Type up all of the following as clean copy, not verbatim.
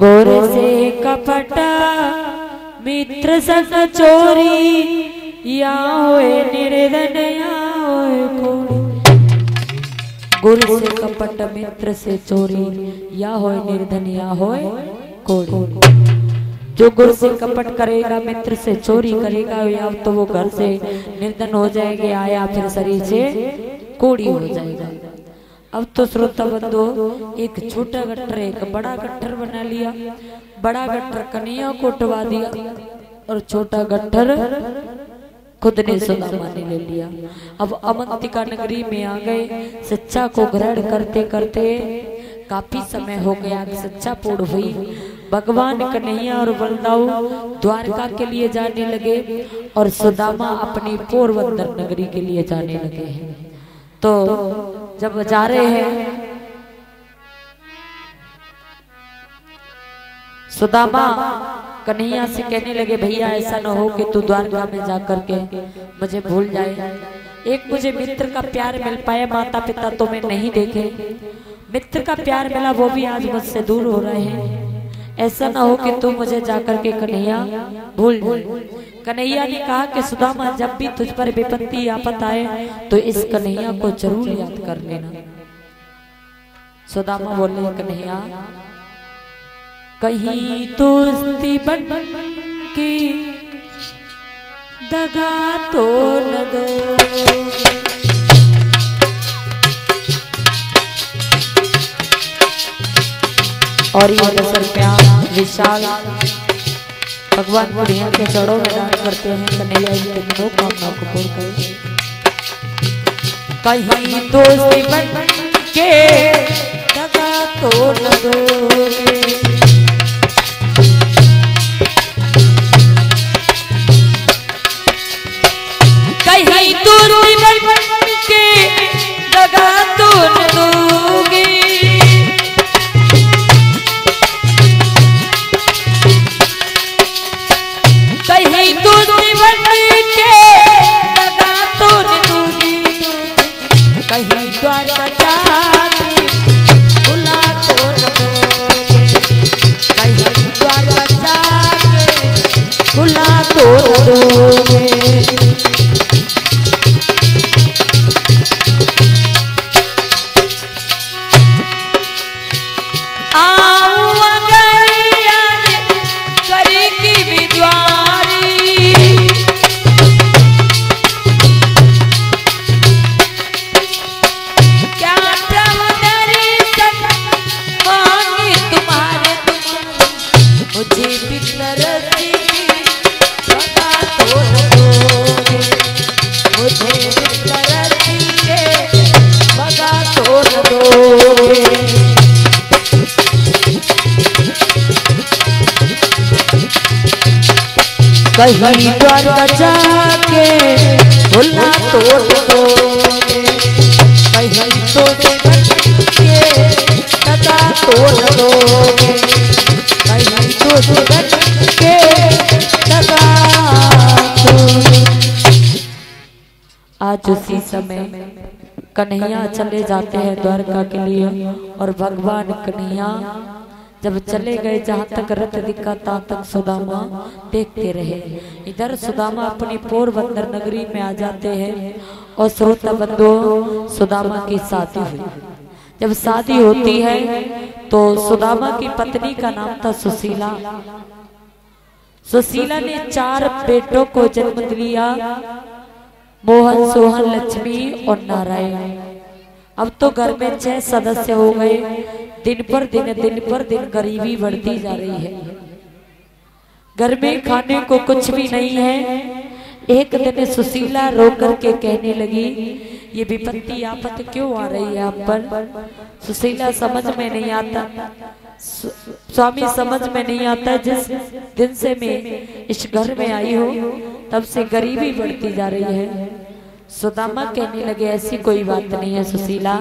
गोर से कपट मित्र संग चोरी या होए निर्धन या होए कोड़ी। गुर से कपट मित्र से चोरी या होए निर्धन या होए कोड़ी। जो गुर से कपट करेगा मित्र से चोरी करेगा या तो वो घर से निर्धन हो जाएगा या फिर शरीर से कोड़ी हो जाएगा। अब तो श्रोता बंधु एक छोटा गट्टर एक बड़ा गट्टर बना लिया। बड़ा गट्टर कन्हैया को उठवा दिया और छोटा गट्टर खुद ने सुदामा ने ले लिया। अब अवंतिका नगरी में आ गए। शिक्षा को ग्रहण करते करते काफी समय हो गया। शिक्षा पूर्ण हुई। भगवान कन्हैया और बलदाऊ द्वारका के लिए जाने लगे और सुदामा अपनी पोरबंदर नगरी के लिए जाने लगे हैं। तो जब जा रहे हैं सुदामा कन्हैया से कहने लगे भैया ऐसा न हो कि तू द्वारका में जाकर के मुझे भूल जाए। एक मुझे मित्र का प्यार मिल पाया, माता पिता तो मैं नहीं देखे, मित्र का प्यार मिला वो भी आज मुझसे दूर हो रहे हैं। ऐसा ना हो कि तू मुझे जाकर के कन्हैया भूल जाए। कन्हैया ने कहा कि सुदामा जब भी तुझ पर विपत्ति आपत आए तो इस कन्हैया को जरूर याद कर लेना। सुदामा बोले कन्हैया कहीं दोस्ती बन की दगा तो न दो। और ये दसर प्यार विशाल भगवान बुढ़िया के चरणों में दान करते हैं। कन्हैया इनके मनोकामना को पूर्ण करे। कहीं दोस्ती बन के दगा तो न दोगे। कहीं दोस्ती बन के दगा तो न दोगे। कहीं दोस्ती बन के दगा तो न दोगे। कहीं द्वारका जाके भुला तो न दोगे। कहीं द्वारका जाके भुला तो न दोगे। कहीं द्वारका जाके भुला तो दोगे। कहीं तो के दगा तो दोगे। कहीं तो के दगा तो। आज उसी समय कन्हैया चले जाते हैं द्वारका के लिए और भगवान कन्हैया जब चले गए जहाँ तक रथ दिखा तहाँ तक सुदामा देखते रहे। इधर सुदामा अपनी पोरबंदर नगरी में आ जाते हैं और श्रोता बंधु सुदामा की शादी हुई। जब शादी होती है तो सुदामा की पत्नी का नाम था सुशीला। सुशीला ने 4 बेटों को जन्म दिया, मोहन, सोहन, लक्ष्मी और नारायण। अब तो घर में 6 सदस्य हो गए। दिन पर दिन गरीबी बढ़ती जा रही है। घर में खाने को कुछ भी नहीं है। एक दिन सुशीला रो करके कहने लगी ये विपत्ति आफत क्यों आ रही है आप पर। सुशीला समझ में नहीं आता, स्वामी समझ में नहीं आता, जिस दिन से मैं इस घर में आई हूँ तब से गरीबी बढ़ती जा रही है। सुदामा कहने लगे ऐसी कोई बात नहीं है सुशीला,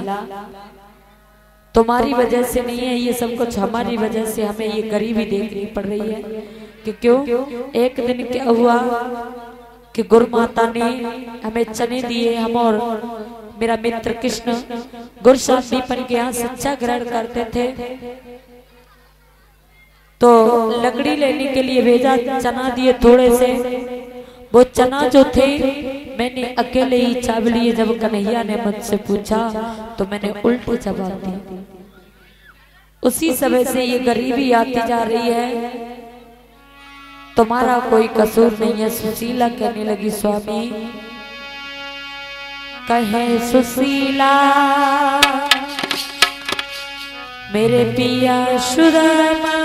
तुम्हारी वजह से नहीं है ये सब कुछ, हमारी वजह से हमें ये गरीबी देखनी पड़ रही है। कि क्यों? एक दिन क्या हुआ कि गुरु माता ने हमें चने दिए। हम और मेरा मित्र कृष्ण गुरु गुरसादीपन के यहाँ शिक्षा ग्रहण करते थे। तो लकड़ी लेने के लिए भेजा, चना दिए थोड़े से। वो चना जो थे मैंने अकेले ही चाव लिए। जब कन्हैया ने मुझसे पूछा तो मैंने उल्टे जवाब दिए। उसी समय से ये गरीबी आती जा रही है। तुम्हारा कोई कसूर नहीं है। सुशीला कहने लगी स्वामी, कहे सुशीला मेरे पिया सुदामा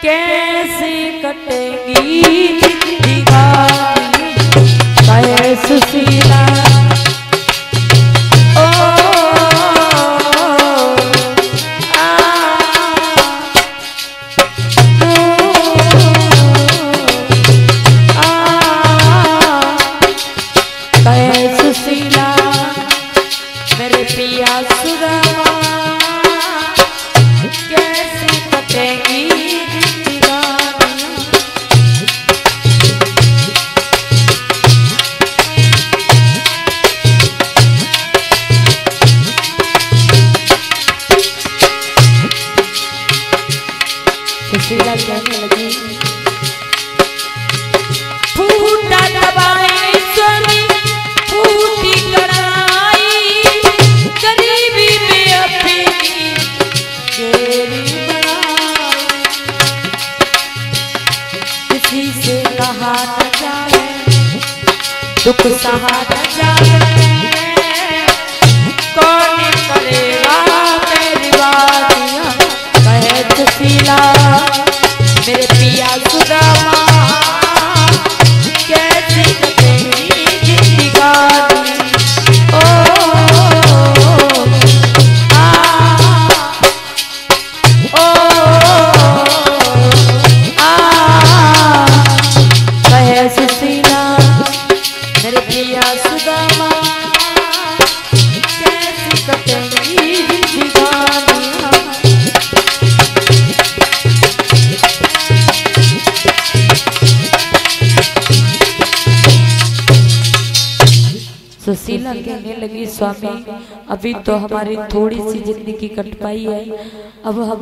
कैसे कटेगी जिंदगानी। कहे सुशीला सुशीला कहने लगी, फूटा दबाए स्वामी फूटी कड़ाई, गरीबी में अपनी गेरी बनाई। किसी से कहा न जाए दुख सहा न जाए, कौन करेगा मेरी बातियां। कहे सुशीला मेरे पिया सुदामा कैसे कटेगी जिंदगानी। ओ आ ओ आ कहे सुशीला मेरे पिया सुदामा कैसे कटेगी जिंदगानी। सुशीला कहने लगी, स्वामी अभी तो हमारी थोड़ी सी जिंदगी कट पाई है, अब हम